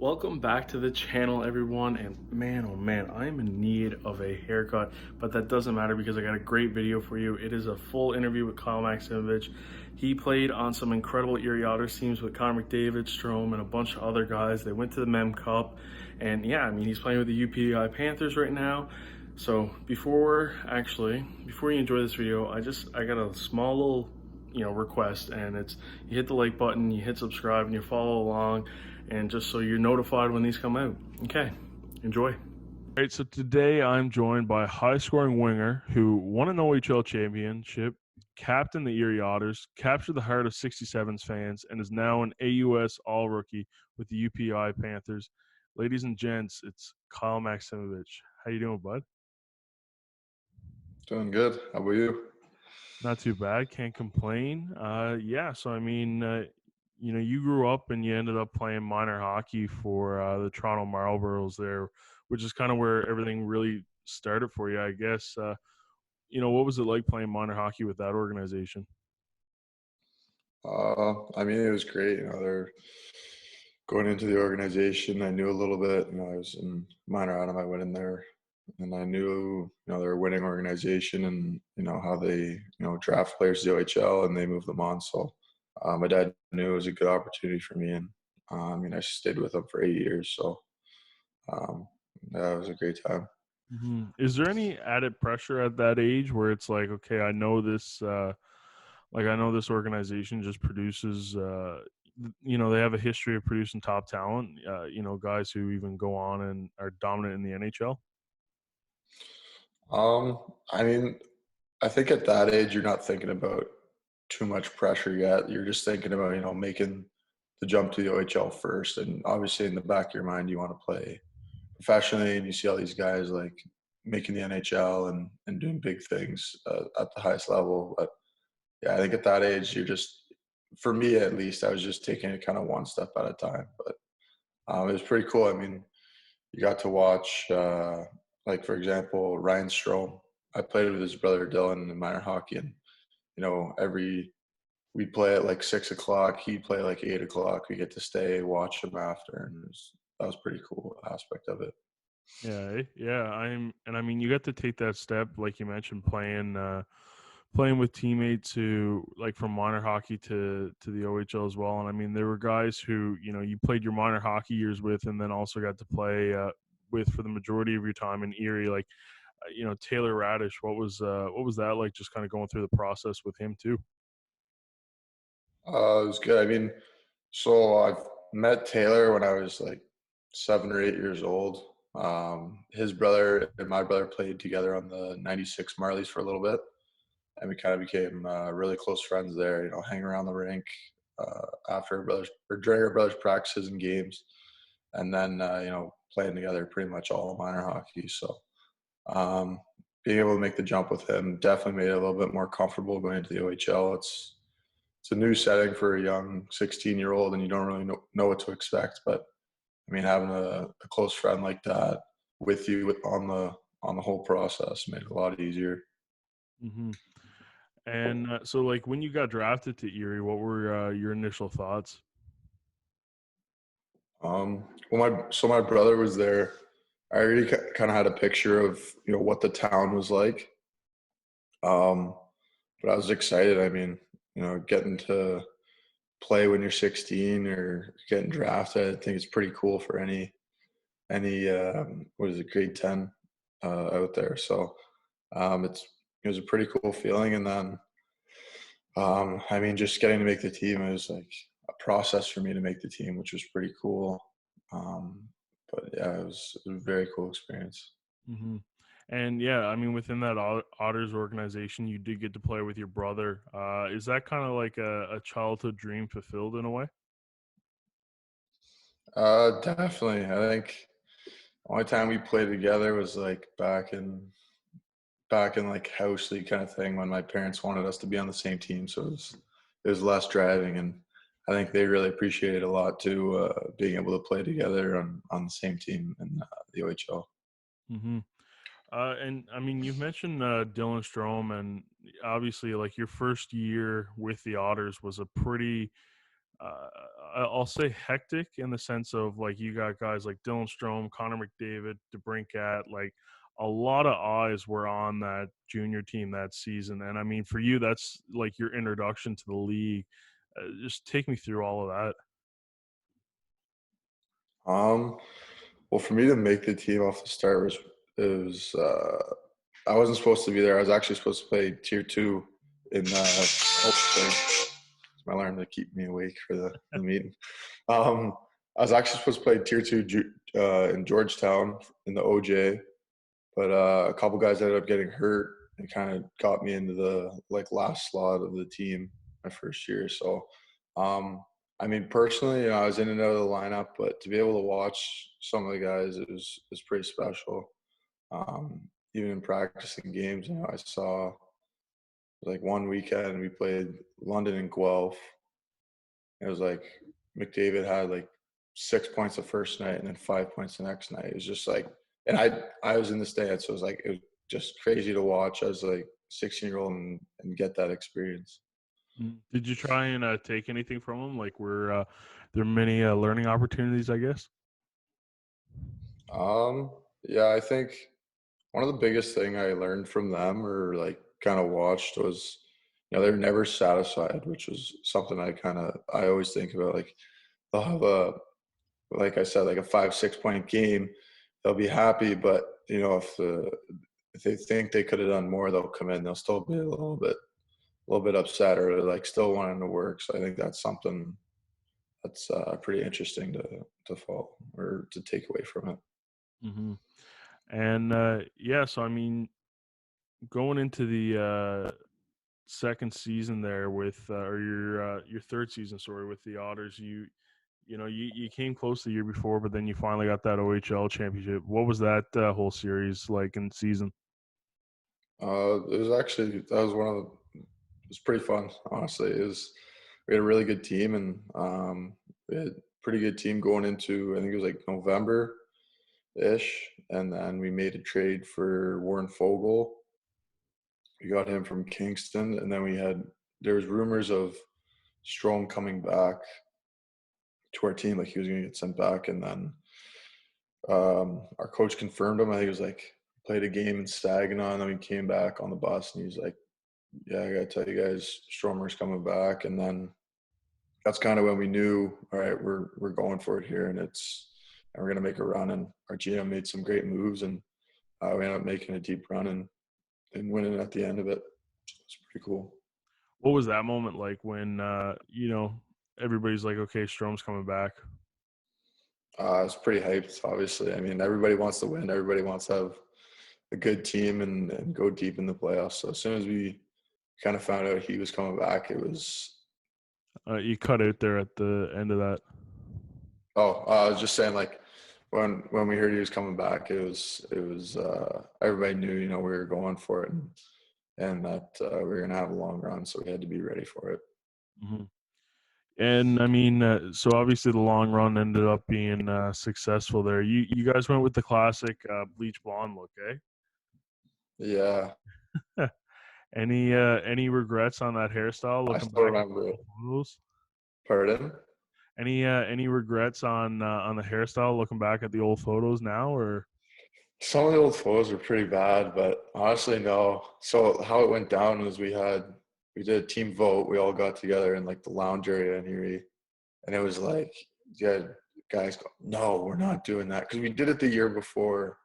Welcome back to the channel, everyone. And man, oh man, I am in need of a haircut, but that doesn't matter because I got a great video for you. It is a full interview with Kyle Maksimovich. He played on some incredible Erie Otters teams with Connor McDavid, Strome, and a bunch of other guys. They went to the Mem Cup, and yeah, I mean, he's playing with the UPI Panthers right now. So before you enjoy this video, I got a small little request, and it's you hit the like button, you hit subscribe, and you follow along, and just so you're notified when these come out. Okay, enjoy. All right, so today I'm joined by a high-scoring winger who won an OHL championship, captained the Erie Otters, captured the heart of 67's fans, and is now an AUS All-Rookie with the UPI Panthers. Ladies and gents, it's Kyle Maksimovich. How you doing, bud? Doing good. How about you? Not too bad. Can't complain. So I mean, you grew up and you ended up playing minor hockey for the Toronto Marlboros there, which is kind of where everything really started for you, I guess. What was it like playing minor hockey with that organization? It was great. They're going into the organization. I knew a little bit. I was in minor autumn. I went in there, and I knew, they're a winning organization, and how they, draft players to the OHL and they move them on. So, my dad knew it was a good opportunity for me, and I stayed with them for 8 years. So, um, yeah, it was a great time. Is there any added pressure at that age where it's like, okay, I know this, I know this organization just produces, they have a history of producing top talent, guys who even go on and are dominant in the NHL? Um, I mean, I think at that age, you're not thinking about too much pressure yet. You're just thinking about, making the jump to the OHL first. And obviously, in the back of your mind, you want to play professionally. And you see all these guys like making the NHL and doing big things at the highest level. But yeah, I think at that age, for me at least, I was just taking it kind of one step at a time. But it was pretty cool. I mean, you got to watch, like, for example, Ryan Strome. I played with his brother Dylan in minor hockey, and we'd play at like 6 o'clock. He'd play like 8 o'clock. We get to stay, watch him after, and that was pretty cool aspect of it. Yeah. I mean, you got to take that step, like you mentioned, playing with teammates who like from minor hockey to the OHL as well. And I mean, there were guys who you played your minor hockey years with, and then also got to play with for the majority of your time in Erie, like Taylor Radish. What was that like? Just kind of going through the process with him too. It was good. So I've met Taylor when I was like 7 or 8 years old. His brother and my brother played together on the '96 Marlies for a little bit, and we kind of became really close friends there. Hang around the rink after our brothers or during our brothers' practices and games, and then playing together pretty much all of minor hockey. So um, being able to make the jump with him definitely made it a little bit more comfortable going into the OHL. It's a new setting for a young 16-year-old, and you don't really know what to expect. But having a close friend like that with you on the whole process made it a lot easier. hmm And so, like, when you got drafted to Erie, what were your initial thoughts? My brother was there. I already kind of had a picture of what the town was like, um, but I was excited. Getting to play when you're 16 or getting drafted, I think it's pretty cool for any what is it, grade 10 out there. So it was a pretty cool feeling. And then just getting to make the team, it was like a process for me to make the team, which was pretty cool. Um, but yeah, it was a very cool experience. hmm And yeah, I mean, within that Otters organization, you did get to play with your brother. Is that kind of like a childhood dream fulfilled in a way? Definitely. I think the only time we played together was like back in like house league kind of thing when my parents wanted us to be on the same team. So it was less driving, and I think they really appreciated a lot too, being able to play together on the same team in the OHL. hmm and I mean, you've mentioned Dylan Strome, and obviously, like your first year with the Otters was a pretty uh, I'll say hectic in the sense of like you got guys like Dylan Strome, Connor McDavid, DeBrincat, like a lot of eyes were on that junior team that season. And I mean, for you, that's like your introduction to the league. Just take me through all of that. Um, well, for me to make the team off the start was it was I wasn't supposed to be there. I was actually supposed to play tier two in it's my alarm to keep me awake for the meeting. I was actually supposed to play tier two in Georgetown in the OJ, but a couple guys ended up getting hurt and kind of got me into the like last slot of the team my first year. So, I mean, personally, I was in and out of the lineup, but to be able to watch some of the guys is pretty special. Even in practicing games, I saw like one weekend we played London and Guelph. It was like McDavid had like 6 points the first night and then 5 points the next night. It was just like, and I was in the stands, so it was just crazy to watch as like 16-year-old and get that experience. Did you try and take anything from them? Like, were there many learning opportunities? I guess. Um, yeah, I think one of the biggest thing I learned from them or like kind of watched was, they're never satisfied, which is something I always think about. Like they'll have like I said, like a 5, 6 point game, they'll be happy. But if they think they could have done more, they'll come in. They'll still be a little bit upset or like still wanting to work. So I think that's something that's pretty interesting to follow or to take away from it. hmm And yeah, so I mean, going into the second season there with or your third season, sorry, with the Otters, you came close the year before, but then you finally got that OHL championship. What was that whole series like in season? It was actually that was one of the. It was pretty fun, honestly. We had a really good team, and we had a pretty good team going into I think it was like November ish, and then we made a trade for Warren Fogle. We got him from Kingston, and then there was rumors of Strom coming back to our team, like he was going to get sent back, and then our coach confirmed him. I think it was like played a game in Saginaw, and then he came back on the bus, and he's like, "Yeah, I got to tell you guys, Stromer's coming back." And then that's kind of when we knew, all right, we're going for it here, and we're gonna make a run. And our GM made some great moves, and we ended up making a deep run and winning at the end of it. It's pretty cool. What was that moment like when everybody's like, okay, Strom's coming back? It's pretty hyped, obviously. I mean, everybody wants to win. Everybody wants to have a good team and go deep in the playoffs. So as soon as we kind of found out he was coming back, it was. You cut out there at the end of that. Oh, I was just saying, like when we heard he was coming back, it was everybody knew, we were going for it and that we were gonna have a long run, so we had to be ready for it. hmm And I mean, so obviously the long run ended up being successful there. You guys went with the classic bleach blonde look, Yeah, eh? Any regrets on that hairstyle I looking still back at remember the it. old photos? Pardon? Any regrets on the hairstyle looking back at the old photos now, or? Some of the old photos were pretty bad, but honestly, no. So how it went down was we did a team vote. We all got together in like the lounge area in Erie, and it was like, yeah, guys go, no, we're not doing that because we did it the year before,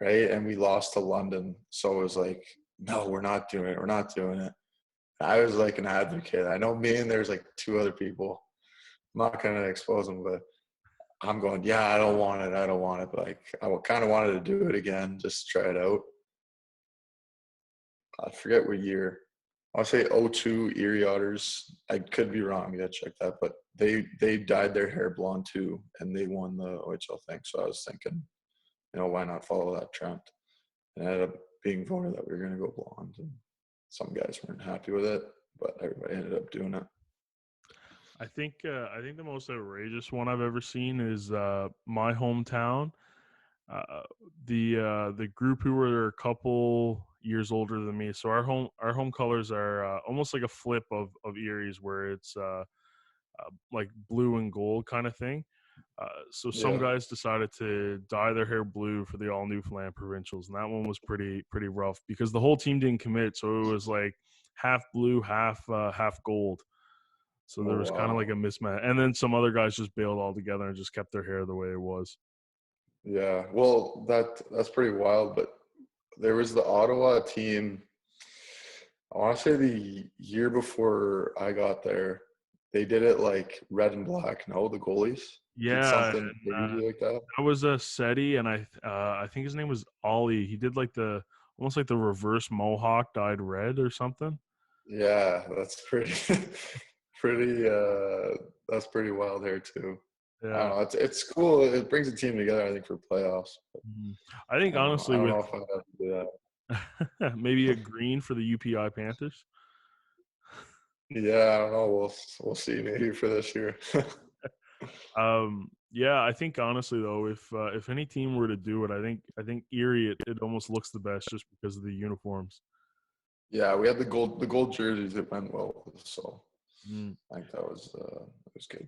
right? And we lost to London, so it was like, no, we're not doing it. We're not doing it. I was like an advocate. I know me and there's like two other people. I'm not gonna expose them, but I'm going, yeah, I don't want it. I don't want it. But like, I kind of wanted to do it again, just try it out. I forget what year. I'll say '02 Erie Otters. I could be wrong. You gotta check that. But they dyed their hair blonde too, and they won the OHL thing. So I was thinking, why not follow that trend? And it ended up being voted that we were gonna go blonde, and some guys weren't happy with it, but everybody ended up doing it. I think the most outrageous one I've ever seen is my hometown. Uh, the group who were a couple years older than me. So our home colors are almost like a flip of Erie's, where it's like blue and gold kind of thing. So some Yeah. guys decided to dye their hair blue for the all Newfoundland provincials, and that one was pretty rough because the whole team didn't commit, so it was like half blue, half gold. So Oh there was kind of like wow. a mismatch, and then some other guys just bailed altogether and just kept their hair the way it was. Yeah. Well, that's pretty wild. But there was the Ottawa team. I want to say the year before I got there, they did it like red and black. No, the goalies did Yeah, something and, crazy like that. that was a SETI, and I think his name was Ollie. He did like the almost like the reverse mohawk dyed red or something. Yeah, that's pretty, pretty. That's pretty wild here too. I don't Yeah. know. It's cool. It brings the team together. I think for playoffs. But Mhm. I think I don't know. I honestly don't with know if I have to do that. maybe a green for the UPI Panthers. Yeah, I don't know. We'll see maybe for this year. Yeah, I think honestly though, if any team were to do it, I think Erie it almost looks the best just because of the uniforms. Yeah, we had the gold jerseys that went well with us, so Mm. I think that was good.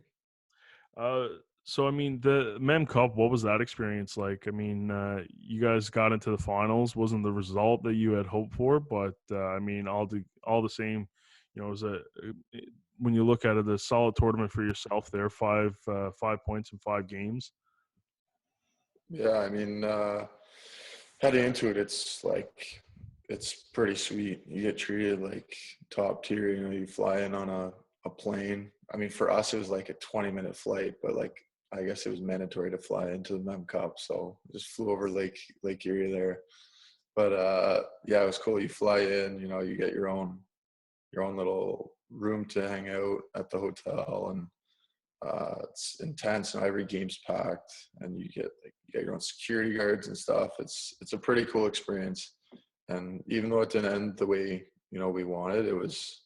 Uh, so I mean the Mem Cup, what was that experience like? I mean, you guys got into the finals, wasn't the result that you had hoped for, but I mean all the same, you know, it was when you look at it, a solid tournament for yourself there. 5 points in 5 games. Yeah, I mean, heading into it, it's pretty sweet. You get treated like top tier. You know, you fly in on a plane. I mean, for us, it was like a 20-minute flight, but like I guess it was mandatory to fly into the Mem Cup, so just flew over Lake Erie there. But yeah, it was cool. You fly in, you know, you get your own little room to hang out at the hotel, and it's intense. And every game's packed, and you get your own security guards and stuff. It's a pretty cool experience. And even though it didn't end the way we wanted, it was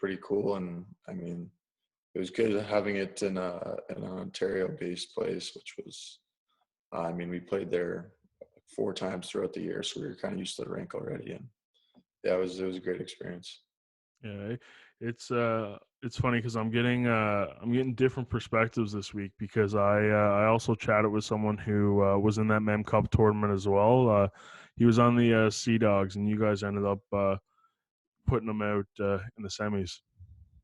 pretty cool. And I mean, it was good having it in an Ontario-based place, which was I mean, we played there 4 times throughout the year, so we were kind of used to the rink already. And yeah, it was a great experience. Yeah, it's funny because I'm getting different perspectives this week because I also chatted with someone who was in that Mem Cup tournament as well. He was on the Sea Dogs, and you guys ended up putting him out in the semis.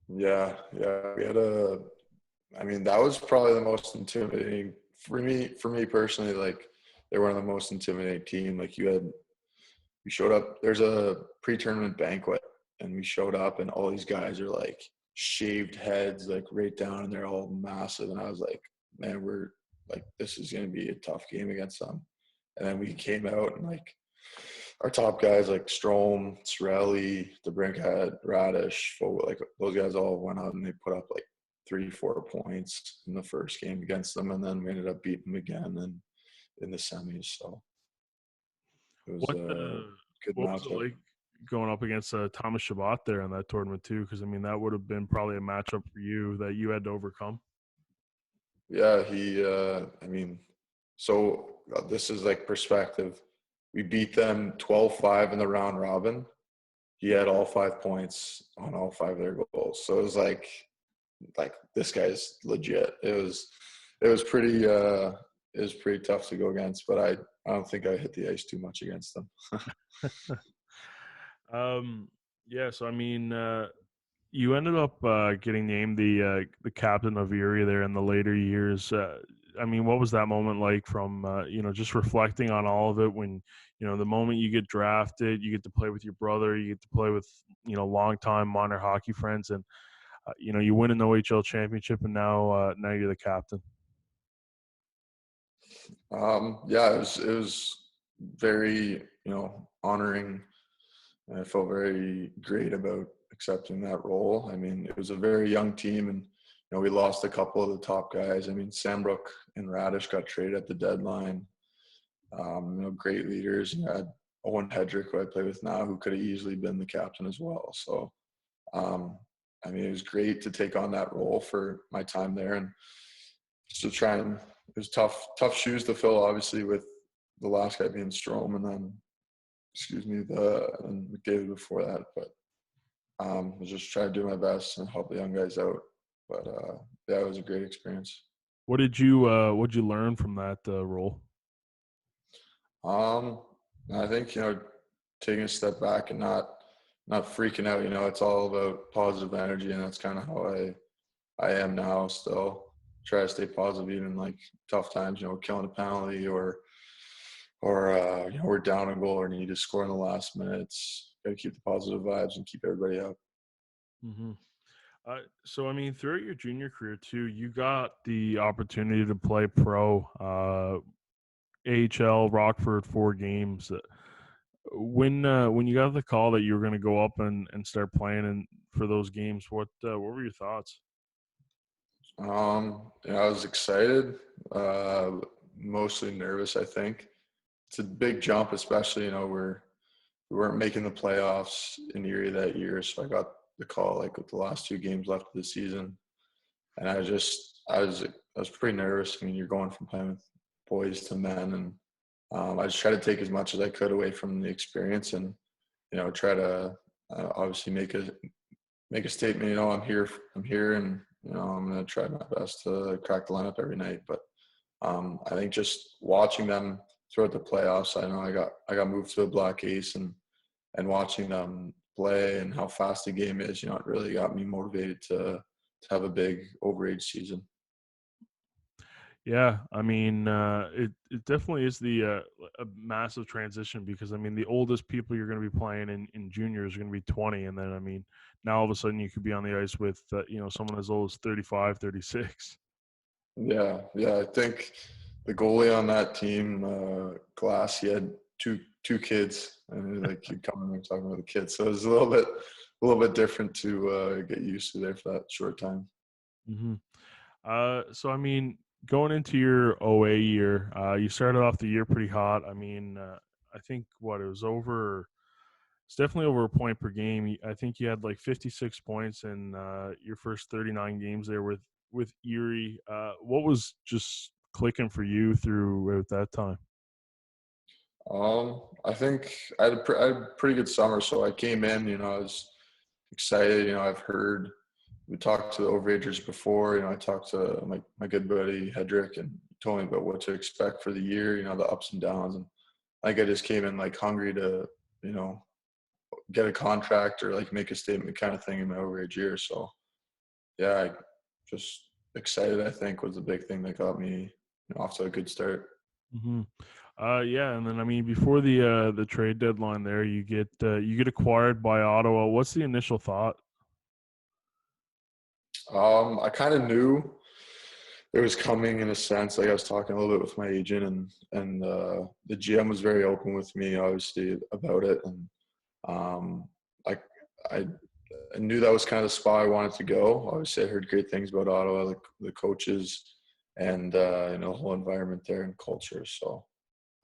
Yeah, yeah, we had I mean, that was probably the most intimidating for me personally. Like, they were one of the most intimidating team. Like, we showed up. There's a pre-tournament banquet, and we showed up, and all these guys are like shaved heads, like right down, and they're all massive. And I was like, man, we're like, this is gonna be a tough game against them. And then we came out, and like our top guys like Strom, Sorelli, DeBrincat, Radish, like those guys all went out and they put up like 3-4 points in the first game against them, and then we ended up beating them again and in the semis. So it was What a good what was it matchup. like going up against Thomas Shabbat there in that tournament too? Because I mean that would have been probably a matchup for you that you had to overcome. Yeah, I mean, so this is like perspective. We beat them 12-5 in the round robin. He had all 5 points on all 5 of their goals. So it was like this guy's legit. It was pretty tough to go against, but I don't think I hit the ice too much against them. Um, yeah, so I mean, you ended up getting named the captain of Erie there in the later years. I mean, what was that moment like from just reflecting on all of it when the moment you get drafted, you get to play with your brother, you get to play with longtime minor hockey friends, and you win an OHL championship, and now you're the captain. Yeah, it was very honoring, and I felt very great about accepting that role. I mean, it was a very young team, and we lost a couple of the top guys. I mean, Sambrook and Radish got traded at the deadline. Great leaders. You had Owen Hedrick, who I play with now, who could have easily been the captain as well. So, um, I mean, it was great to take on that role for my time there, and just to try and it was tough shoes to fill, obviously, with the last guy being Strom, and then, excuse me, and McDavid before that. But was just trying to do my best and help the young guys out. But yeah, it was a great experience. What'd you learn from that role? Um, I think taking a step back and not freaking out. It's all about positive energy, and that's kind of how I am now. Still try to stay positive even like tough times. Killing a penalty or we're down a goal or need to score in the last minutes. Got to keep the positive vibes and keep everybody up. Hmm. So, I mean, throughout your junior career too, you got the opportunity to play pro, AHL, Rockford, 4 games. When you got the call that you were going to go up and start playing and for those games, what were your thoughts? I was excited, mostly nervous. I think it's a big jump, especially we weren't making the playoffs in Erie that year, so I got the call like with the last 2 games left of the season, and I was pretty nervous. I mean, you're going from playing with boys to men, and I just tried to take as much as I could away from the experience, and try to obviously make a statement. I'm here, and I'm gonna try my best to crack the lineup every night. But I think just watching them throughout the playoffs, I know I got moved to a black ace, and watching them play and how fast the game is, it really got me motivated to have a big overage season. Yeah, I mean, it definitely is a massive transition because I mean the oldest people you're going to be playing in juniors are going to be 20, and then I mean now all of a sudden you could be on the ice with someone as old as 35, 36. Yeah. I think the goalie on that team, Glass, he had two kids, and like he'd come in and talking about the kids, so it was a little bit different to get used to there for that short time. Hmm. So I mean, going into your OA year, you started off the year pretty hot. I mean, I think what it was over. It's definitely over a point per game. I think you had like 56 points in your first 39 games there with Erie. What was just clicking for you through at that time? I think I had a pretty good summer, so I came in. I was excited. I've heard we talked to the overagers before. I talked to my good buddy Hedrick, and he told me about what to expect for the year. The ups and downs, and I think I just came in like hungry to you know get a contract or like make a statement kind of thing in my overage year. So yeah, I just excited. I think was the big thing that got me off to a good start. Hmm. Yeah, and then I mean before the trade deadline, there you get acquired by Ottawa. What's the initial thought? I kind of knew it was coming in a sense. Like I was talking a little bit with my agent, and the GM was very open with me, obviously, about it. And like I, I knew that was kind of the spot I wanted to go. Obviously, I heard great things about Ottawa, like the coaches, and the whole environment there and culture. So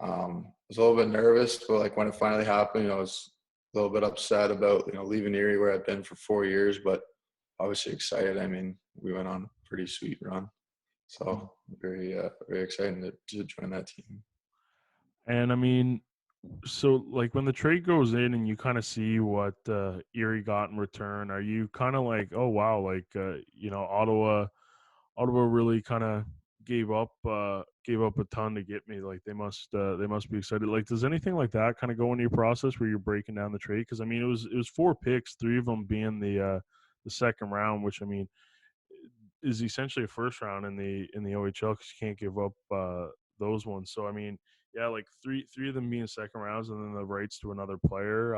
I was a little bit nervous, but like when it finally happened, I was a little bit upset about leaving Erie where I'd been for 4 years, but obviously excited. I mean, we went on a pretty sweet run. So very excited to join that team. And I mean, so like when the trade goes in and you kind of see what Erie got in return, are you kind of like, oh wow, like Ottawa really kind of gave up a ton to get me. Like they must be excited. Like does anything like that kind of go into your process where you're breaking down the trade? Because I mean it was 4 picks, 3 of them being the second round, which I mean is essentially a first round in the OHL because you can't give up those ones. So I mean, yeah, like three of them being second rounds, and then the rights to another player,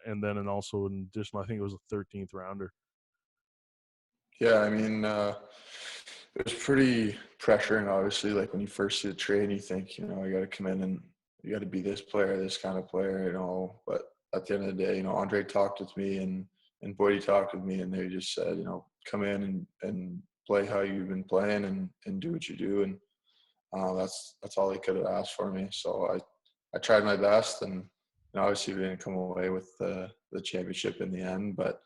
and also in addition, I think it was a 13th rounder. Yeah, I mean, it was pretty pressuring, obviously. Like when you first see the trade, you think, you got to come in and you got to be this player, this kind of player. But at the end of the day, Andre talked with me and Boydie talked with me, and they just said, come in and play how you've been playing and do what you do. And that's all they could have asked for me. So I tried my best, and obviously we didn't come away with the championship in the end, but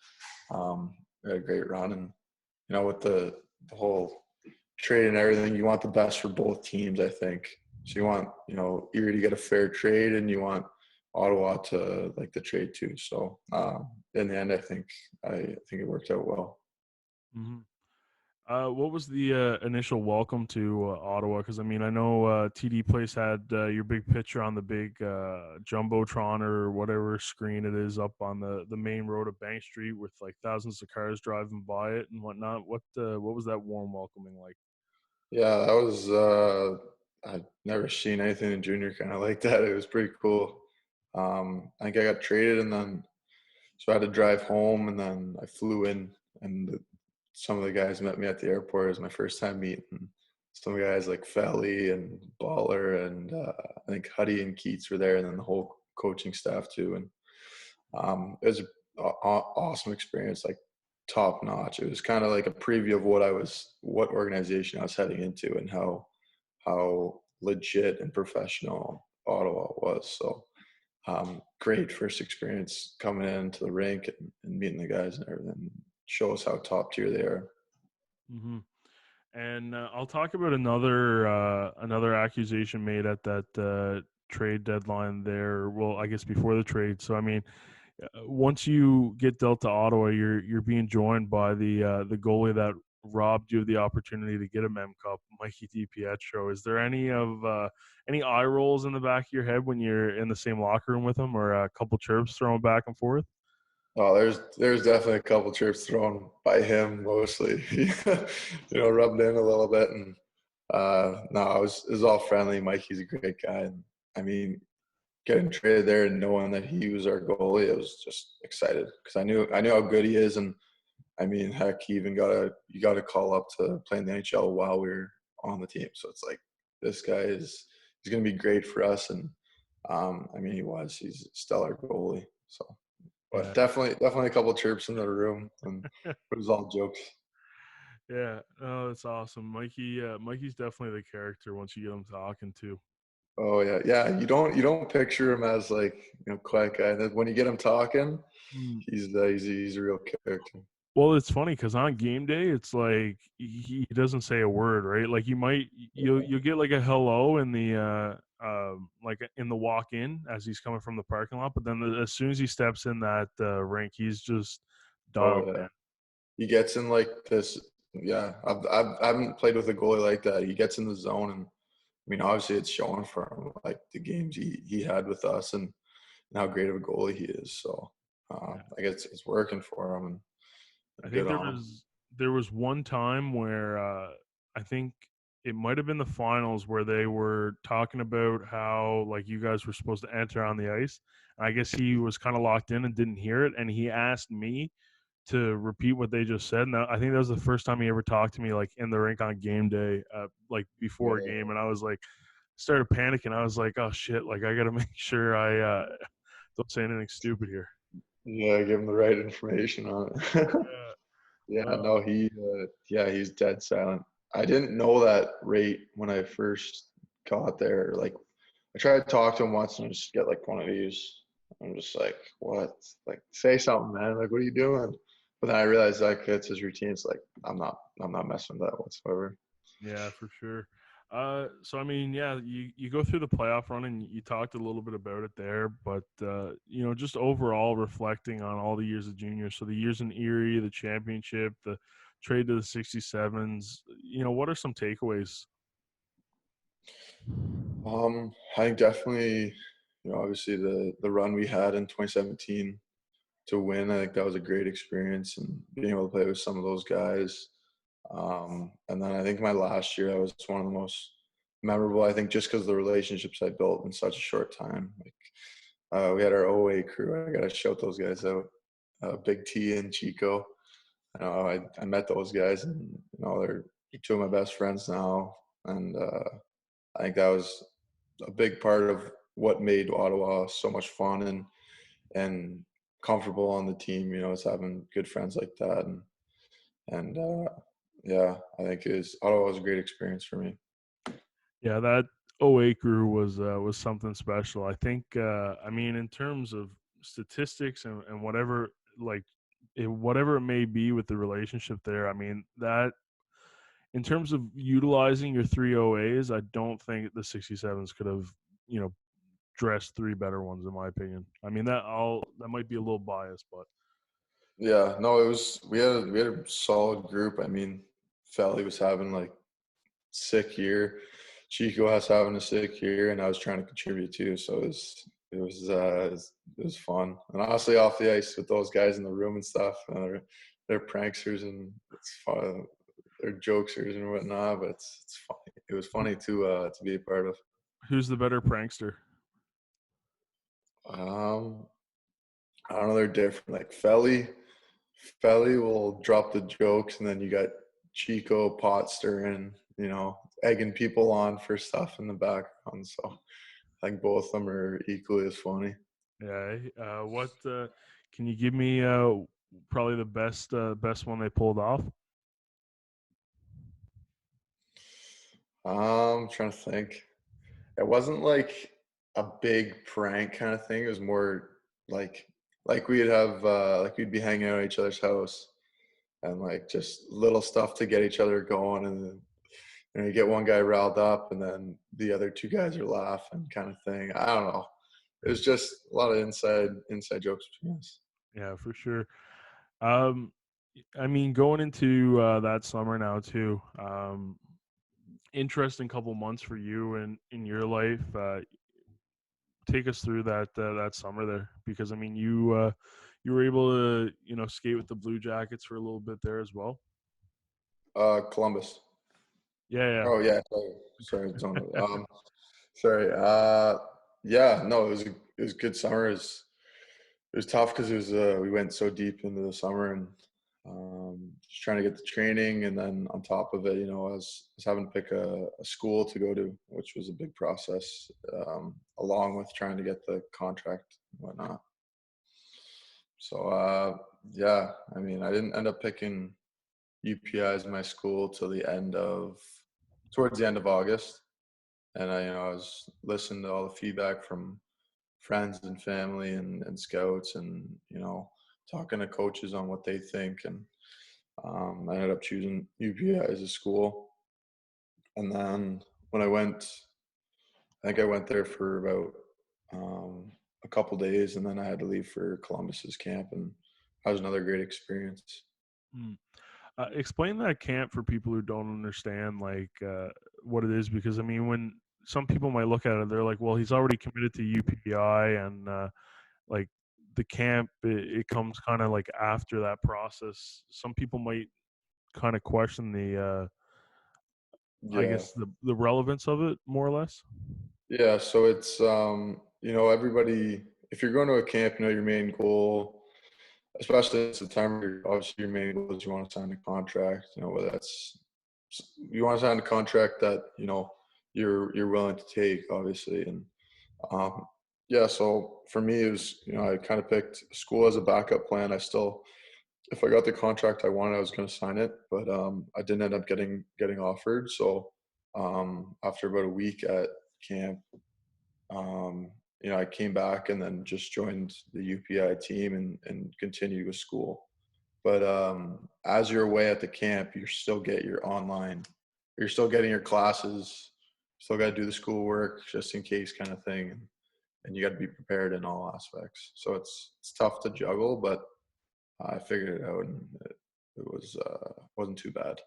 we had a great run. And with the whole trade and everything, you want the best for both teams, I think. So you want Erie to get a fair trade, and you want Ottawa to like the trade too. So in the end, I think it worked out well. Hmm. What was the initial welcome to Ottawa? Because I mean, I know TD Place had your big picture on the big jumbotron or whatever screen it is up on the main road of Bank Street with like thousands of cars driving by it and whatnot. What was that warm welcoming like? Yeah, that was I've never seen anything in junior kind of like that. It was pretty cool. I think I got traded and then so I had to drive home and then I flew in and some of the guys met me at the airport. It was my first time meeting some guys like Felly and Baller and I think Huddy and Keats were there and then the whole coaching staff too. And it was an awesome experience, like top notch. It was kind of like a preview of what organization I was heading into, and how legit and professional Ottawa was. So great first experience coming into the rink and meeting the guys and everything. Shows how top tier they are. Hmm. And I'll talk about another accusation made at that trade deadline there. Well, I guess before the trade. So I mean, once you get dealt to Ottawa, you're being joined by the goalie that robbed you of the opportunity to get a Mem Cup, Mikey DiPietro. Is there any eye rolls in the back of your head when you're in the same locker room with him, or a couple chirps thrown back and forth? Oh, there's definitely a couple trips thrown by him mostly, rubbed in a little bit, and no, it was all friendly. Mikey's a great guy, and I mean, getting traded there and knowing that he was our goalie, I was just excited because I knew how good he is, and I mean, heck, he even got a call up to play in the NHL while we were on the team, so it's like this guy he's gonna be great for us, and I mean, he's a stellar goalie, so. But Yeah. definitely a couple chirps in the room, and it was all jokes. Yeah, oh, that's awesome. Mikey's definitely the character once you get him talking to. Oh yeah, yeah. You don't picture him as like quiet guy. And then when you get him talking, he's a real character. Well, it's funny because on game day, it's like he doesn't say a word, right? Like you'll get like a hello in the like in the walk in as he's coming from the parking lot, but then as soon as he steps in that rink, he's just Oh dialed yeah, he gets in like this. Yeah, I haven't played with a goalie like that. He gets in the zone, and I mean, obviously, it's showing for him like the games he had with us and how great of a goalie he is. So, in. I guess it's working for him, I and good think there on him. was there was one time where I think it might have been the finals where they were talking about how like you guys were supposed to enter on the ice. And I guess he was kind of locked in and didn't hear it, and he asked me to repeat what they just said. And I think that was the first time he ever talked to me like in the rink on game day, like before a Yeah, game, and I was like started panicking. I was like, oh shit, like I got to make sure I don't say anything stupid here. yeah. Give him the right information on it. Yeah. Yeah, No. no, yeah, he's dead silent. I didn't know that rate when I first got there. Like, I tried to talk to him once and just get like one of these. I'm just like, what? Like, say something, man. Like, what are you doing? But then I realized like it's his routine. It's like I'm not messing with that whatsoever. Yeah, for sure. So I mean, yeah, you go through the playoff run and you talked a little bit about it there, but just overall reflecting on all the years of junior, so the years in Erie, the championship, the trade to the 67s, what are some takeaways? I think definitely, obviously the run we had in 2017 to win. I think that was a great experience and being able to play with some of those guys. And then I think my last year, that was one of the most memorable. I think just because of the relationships I built in such a short time. Like we had our OA crew. I got to shout those guys out. Big T and Chico. I met those guys, and they're two of my best friends now. And I think that was a big part of what made Ottawa so much fun and comfortable on the team. Is having good friends like that, and yeah, I think Ottawa was a great experience for me. Yeah, that '08 crew was something special. I think I mean in terms of statistics and whatever like whatever it may be with the relationship there, I mean that in terms of utilizing your three OAs, I don't think the 67s could have, you know, dressed three better ones in my opinion. I mean that might be a little biased, but Yeah, no, it was we had a solid group. I mean, Felly was having like sick year. Chico was having a sick year, and I was trying to contribute too. So it was fun. And honestly, off the ice with those guys in the room and stuff, they're pranksters and it's fun. They're jokesters and whatnot. But it's funny. It was funny to be a part of. Who's the better prankster? Um, I don't know. They're different. Like Felly will drop the jokes, and then you got Chico pot stirring, egging people on for stuff in the background. So I think both of them are equally as funny. Yeah. What can you give me? Probably the best one they pulled off. I'm trying to think. It wasn't like a big prank kind of thing. It was more like we'd be hanging out at each other's house and like just little stuff to get each other going, and then you get one guy riled up and then the other two guys are laughing kind of thing. I don't know. It was just a lot of inside jokes between us. Yeah, for sure. Um, I mean, going into that summer now too. Interesting couple months for you and in your life. Take us through that summer there, because I mean, you were able to skate with the Blue Jackets for a little bit there as well. Columbus. Yeah, Oh yeah, sorry, Zona. Sorry. Yeah, no, it was a good summer. It was tough because we went so deep into the summer and just trying to get the training, and then on top of it, I was having to pick a school to go to, which was a big process, along with trying to get the contract and whatnot. So yeah, I mean, I didn't end up picking UPI as my school till towards the end of August, and I was listening to all the feedback from friends and family and scouts, and talking to coaches on what they think, and I ended up choosing UPI as a school. And then when I think I went there for about a couple days, and then I had to leave for Columbus's camp, and that was another great experience. yeah. Explain that camp for people who don't understand like what it is, because I mean, when some people might look at it, they're like, well, he's already committed to UPI, and like the camp, it comes kind of like after that process. Some people might kind of question I Yeah, guess the relevance of it, more or less. yeah. So it's everybody. If you're going to a camp, your main goal, especially in September, obviously your main goal is you want to sign a contract. Whether that's you want to sign a contract that you're willing to take, obviously. And yeah, so for me, it was I kind of picked school as a backup plan. If I got the contract I wanted, I was going to sign it, but I didn't end up getting offered. So after about a week at camp, I came back and then just joined the UPI team and continued with school. But as you're away at the camp, you still get your online, you're still getting your classes, still got to do the schoolwork just in case kind of thing. And you got to be prepared in all aspects. So it's tough to juggle, but I figured it out, and it wasn't too bad.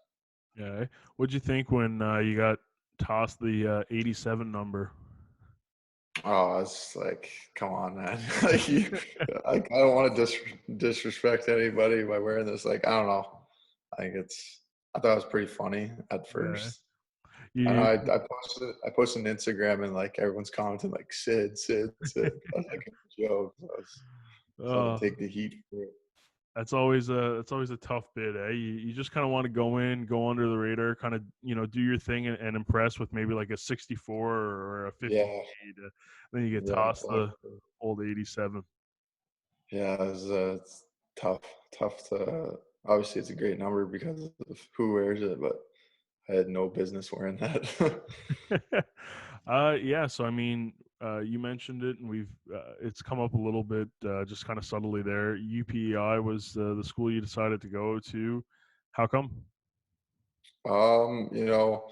Yeah. What'd you think when you got tossed the 87 number? Oh, it's like, come on, man. Like I don't want to disrespect anybody by wearing this. Like, I don't know. I thought it was pretty funny at Yeah. first. I know You, I posted on Instagram, and like everyone's commenting like Sid. That's like a joke. So I had to uh, take the heat for it. that's always a tough bit, eh? You just kind of want to go in, go under the radar, kind of do your thing, and impress with maybe like a 64 or a Yeah, 58. Then you get yeah, tossed the exactly. old 87. Yeah, it's tough. Tough to. Obviously, it's a great number because of who wears it, but I had no business wearing that. Yeah. So I mean, you mentioned it, and it's come up a little bit, just kind of subtly there. UPEI was the school you decided to go to. How come? You know,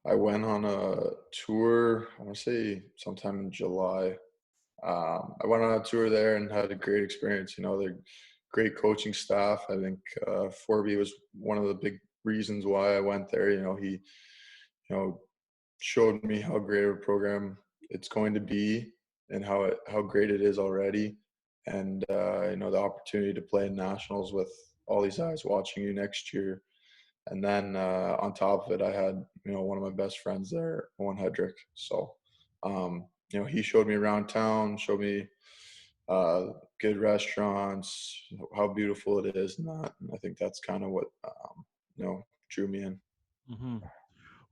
I went on a tour. I want to say sometime in July. I went on a tour there and had a great experience. great coaching staff. I think Forby was one of the big reasons why I went there. He showed me how great of a program it's going to be and how great it is already, and the opportunity to play in nationals with all these eyes watching you next year. And then on top of it, I had one of my best friends there, Owen Hedrick. So he showed me around town, showed me uh, good restaurants, how beautiful it is, and that. And I think that's kind of what drew me in. Hmm.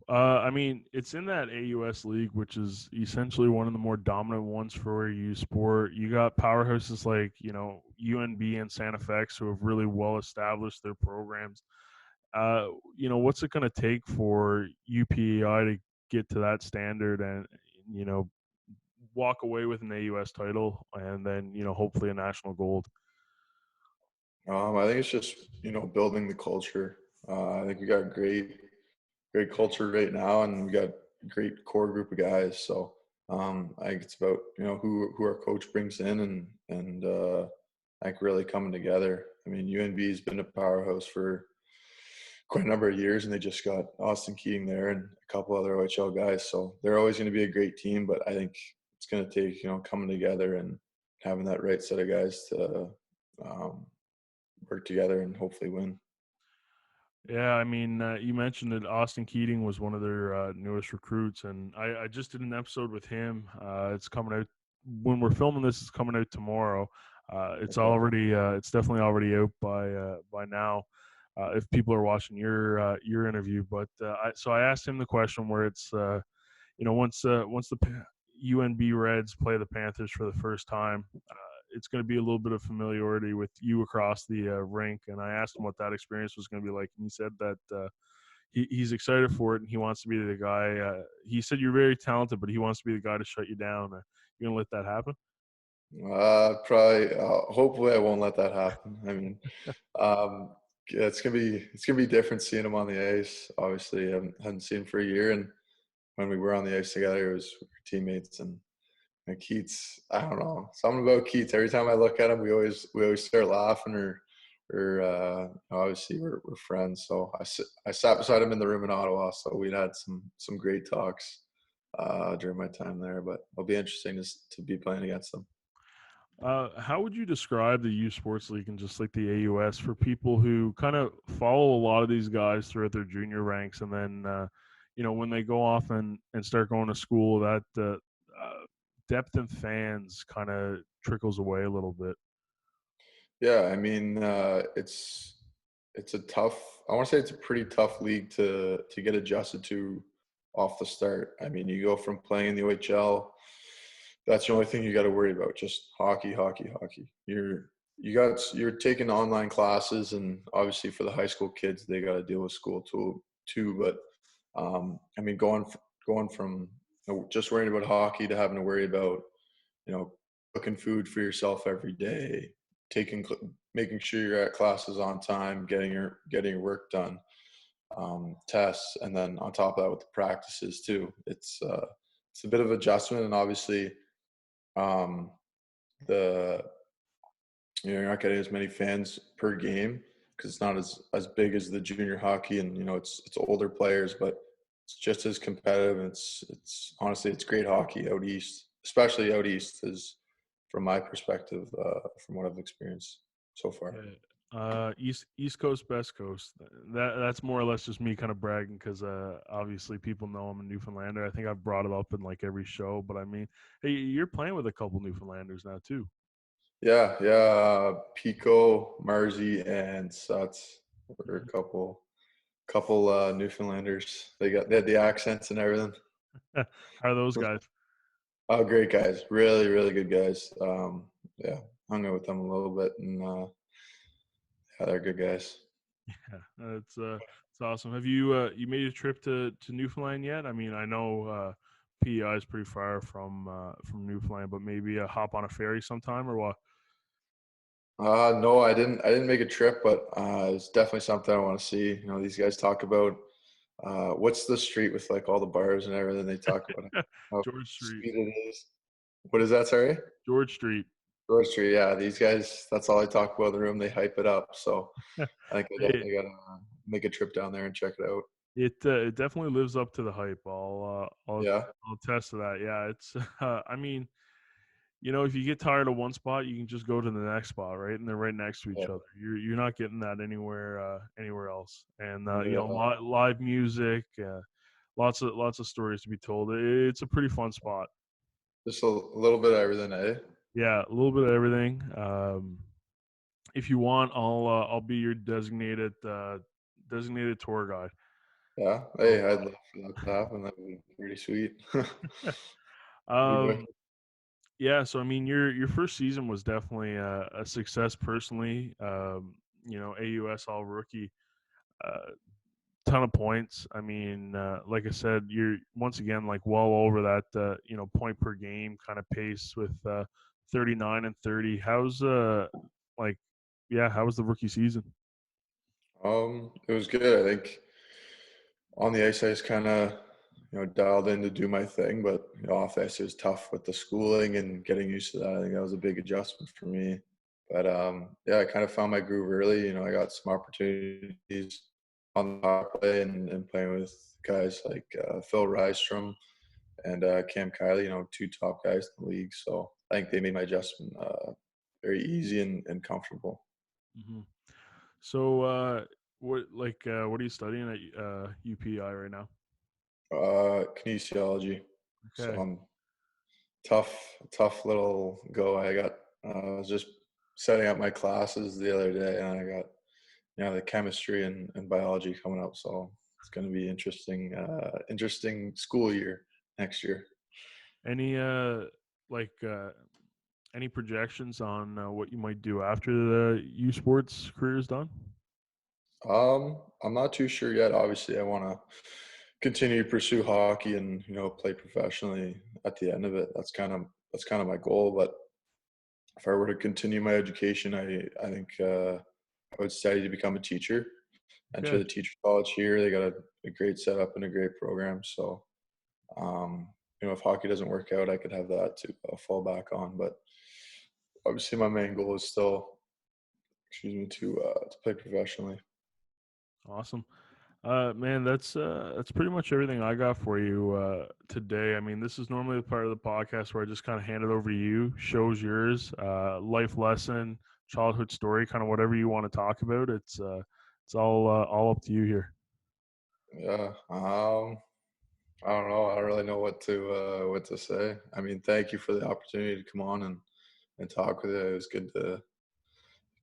I mean, it's in that AUS league, which is essentially one of the more dominant ones for AU sport. You got powerhouses like UNB and Santa Fe who have really well established their programs. What's it going to take for UPEI to get to that standard and you know walk away with an AUS title and then hopefully a national gold? I think it's just building the culture. I think we got a great culture right now, and we got a great core group of guys. So I think it's about who our coach brings in, and I think really coming together. I mean, UNB has been a powerhouse for quite a number of years, and they just got Austin Keating there and a couple other OHL guys. So they're always going to be a great team, but I think it's going to take coming together and having that right set of guys to um, work together and hopefully win. Yeah, I mean, you mentioned that Austin Keating was one of their newest recruits, and I just did an episode with him. It's coming out when we're filming this. It's coming out tomorrow. Okay. It's definitely already out by now. If people are watching your interview, but I asked him the question where it's once the UNB Reds play the Panthers for the first time, it's going to be a little bit of familiarity with you across the rink. And I asked him what that experience was going to be like, and he said that he's excited for it and he wants to be the guy. He said you're very talented, but he wants to be the guy to shut you down. You gonna let that happen? Probably. Hopefully, I won't let that happen. I mean, um, yeah, it's gonna be different seeing him on the ice. Obviously, I haven't seen him for a year, and when we were on the ice together, it was we were teammates. And Keats, I don't know, something about Keats. Every time I look at him, we always start laughing, or obviously we're friends. So I sat beside him in the room in Ottawa, so we'd had some great talks during my time there. But it'll be interesting to be playing against them. How would you describe the U Sports League and just like the AUS for people who kind of follow a lot of these guys throughout their junior ranks, and then when they go off and start going to school, that depth in fans kind of trickles away a little bit. Yeah, I mean, it's a tough. I want to say it's a pretty tough league to get adjusted to off the start. I mean, you go from playing in the OHL. That's the only thing you got to worry about. Just hockey, hockey, hockey. You're taking online classes, and obviously for the high school kids, they got to deal with school too. But I mean, going from just worrying about hockey to having to worry about you know, cooking food for yourself every day, taking, making sure you're at classes on time, getting your work done, tests, and then on top of that with the practices too. It's a bit of adjustment, and obviously, um, the you're not getting as many fans per game because it's not as big as the junior hockey, and it's older players, but it's just as competitive. And it's honestly it's great hockey out east, especially out east, is from my perspective, from what I've experienced so far. Yeah. East Coast, West Coast. That's more or less just me kind of bragging because obviously people know I'm a Newfoundlander. I think I've brought it up in like every show, but I mean, hey, you're playing with a couple Newfoundlanders now too. Yeah. Pico, Marzi, and Suts were a couple Newfoundlanders. They had the accents and everything. How are those guys? Oh, great guys. Really, really good guys. Yeah, hung out with them a little bit, and yeah, they're good guys. Yeah, it's awesome. Have you made a trip to Newfoundland yet? I mean, I know PEI is pretty far from Newfoundland, but maybe hop on a ferry sometime or what? No, I didn't make a trip, but it's definitely something I want to see. These guys talk about what's the street with like all the bars and everything. They talk about how George Street. sweet it is. What is that? Sorry. George Street. Short Street, yeah, these guys, that's all I talk about in the room. They hype it up. So I think I It definitely gotta make a trip down there and check it out. it definitely lives up to the hype. Yeah, I'll attest to that. Yeah, it's I mean, if you get tired of one spot, you can just go to the next spot, right? And they're right next to yeah, each other. You're not getting that anywhere else. And yeah. live music, lots of stories to be told. It's a pretty fun spot. Just a little bit of everything, eh? Yeah, a little bit of everything. If you want, I'll be your designated tour guide. Yeah. Hey, So, I'd love for that to happen. That'd be pretty sweet. Be um, wicked. yeah. So I mean, your first season was definitely a success personally. AUS all rookie. Uh, Ton of points. I mean, like I said, you're once again like well over that point per game kind of pace with 39 and 30. How's like how was the rookie season? It was good. I think on the ice, I just kind of, dialed in to do my thing, but off the ice, it was tough with the schooling and getting used to that. I think that was a big adjustment for me. But yeah, I kind of found my groove early. I got some opportunities on the power play and playing with guys like Phil Rystrom and Cam Kiley, two top guys in the league. So I think they made my adjustment very easy and comfortable. Hmm. So what are you studying at UPI right now? Kinesiology. So Okay. I'm tough little go. I was just setting up my classes the other day, and I got the chemistry and biology coming up. So it's going to be interesting school year next year. Any like any projections on what you might do after the U Sports career is done? I'm not too sure yet. Obviously, I want to continue to pursue hockey and play professionally at the end of it. That's kind of my goal. But if I were to continue my education, I think I would study to become a teacher. Enter Okay. the teacher college here. They got a great setup and a great program. So, if hockey doesn't work out, I could have that to fall back on. But obviously, my main goal is still, excuse me, to play professionally. Awesome. Man, that's pretty much everything I got for you today. I mean, this is normally the part of the podcast where I just kind of hand it over to you, shows yours, life lesson, childhood story, kind of whatever you want to talk about. It's all up to you here. Yeah. I don't know. I don't really know what to say. I mean, thank you for the opportunity to come on and talk with you. It was good to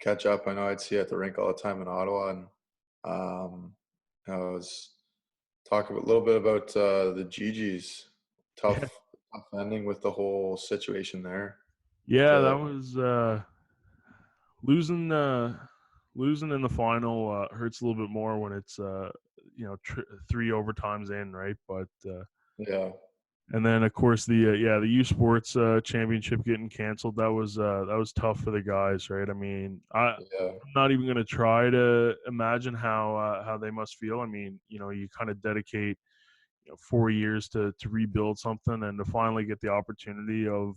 catch up. I know I'd see you at the rink all the time in Ottawa, and um, I was talking a little bit about the GGs. Yeah, Tough ending with the whole situation there. yeah, that The was losing. Losing in the final hurts a little bit more when it's three overtimes in, right? But yeah, and then of course the U Sports championship getting canceled, that was tough for the guys, right? I mean, yeah, I'm not even going to try to imagine how they must feel. I mean, you kind of dedicate 4 years to rebuild something and to finally get the opportunity of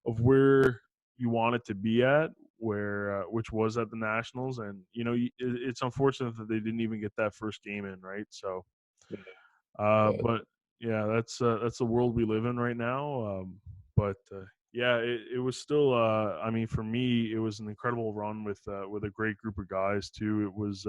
where you want it to be at, where which was at the Nationals, and it's unfortunate that they didn't even get that first game in, right? So yeah, but yeah, that's the world we live in right now. But yeah, it was still. I mean, for me, it was an incredible run with a great group of guys too. It was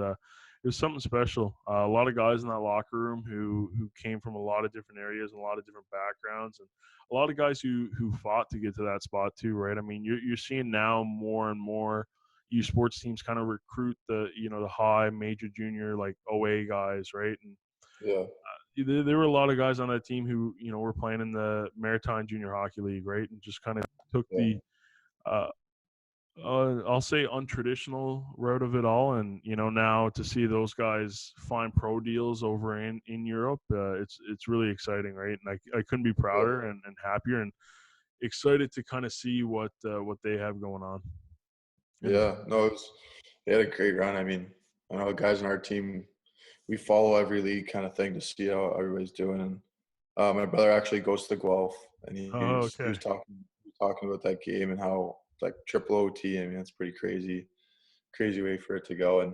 something special. A lot of guys in that locker room who came from a lot of different areas and a lot of different backgrounds, and a lot of guys who fought to get to that spot too. Right? I mean, you're seeing now more and more U Sports teams kind of recruit the high, major, junior, like OA guys, right? And yeah, there were a lot of guys on that team who were playing in the Maritime Junior Hockey League, right, and just kind of took yeah, the uh, I'll say untraditional route of it all, and now to see those guys find pro deals over in Europe, it's really exciting, right? And I couldn't be yeah. prouder and happier and excited to kind of see what they have going on. And Yeah. No, they had a great run. I mean, I know the guys on our team, we follow every league kind of thing to see how everybody's doing. And my brother actually goes to Guelph, and he oh, was he okay, was talking about that game and how like triple OT. I mean, that's pretty crazy way for it to go. And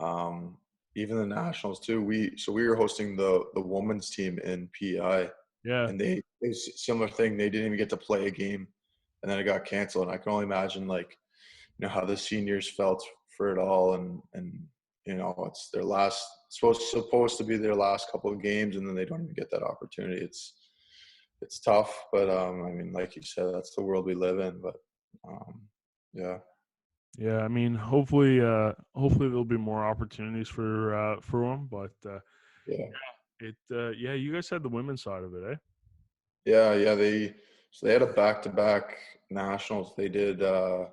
um, even the nationals too. We were hosting the women's team in PEI, Yeah. and it was a similar thing. They didn't even get to play a game, and then it got canceled. And I can only imagine like how the seniors felt for it all, and it's their last supposed to be their last couple of games, and then they don't even get that opportunity. It's tough, but I mean, like you said, that's the world we live in. But um, yeah, Yeah, I mean, hopefully there'll be more opportunities for them. But yeah, yeah, you guys had the women's side of it, eh? yeah. They had a back-to-back nationals. They did the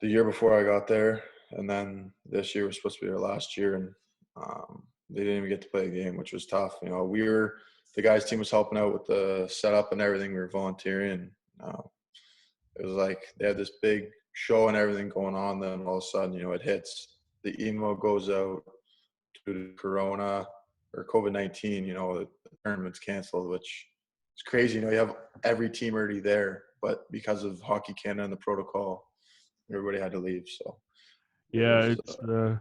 year before I got there, and then this year was supposed to be our last year, and they didn't even get to play a game, which was tough. The guys' team was helping out with the setup and everything. We were volunteering. Uh, it was like they had this big show and everything going on. Then all of a sudden, it hits. The email goes out due to Corona or COVID-19. The tournament's canceled, which is crazy. You have every team already there, but because of Hockey Canada and the protocol, everybody had to leave. So it Yeah, was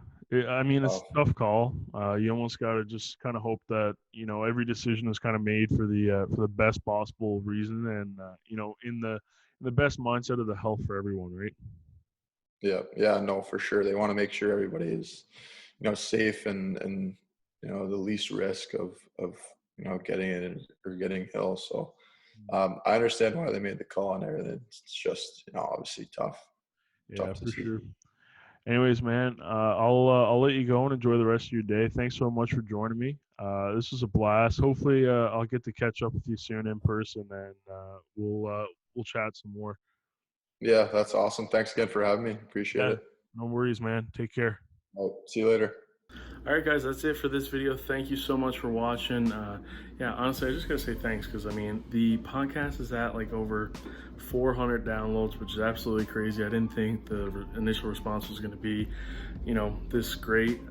I mean, it's tough. a tough call. You almost got to just kind of hope that every decision is kind of made for the best possible reason, and in the best mindset of the health for everyone, right? Yeah, no, for sure. They want to make sure everybody is, safe and the least risk of getting it or getting ill. So I understand why they made the call and everything. It's just obviously Yeah, tough to for see. sure. Anyways, man, I'll let you go and enjoy the rest of your day. Thanks so much for joining me. This was a blast. Hopefully, I'll get to catch up with you soon in person, and we'll chat some more. Yeah, that's awesome. Thanks again for having me. Appreciate Yeah, it. no worries, man. Take care. I'll see you later. All right, guys, that's it for this video. Thank you so much for watching. Yeah, honestly, I just gotta say thanks because I mean the podcast is at like over 400 downloads, which is absolutely crazy. I didn't think the initial response was gonna be, this great.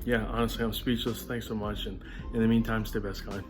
Yeah, honestly, I'm speechless. Thanks so much, and in the meantime, stay best kind.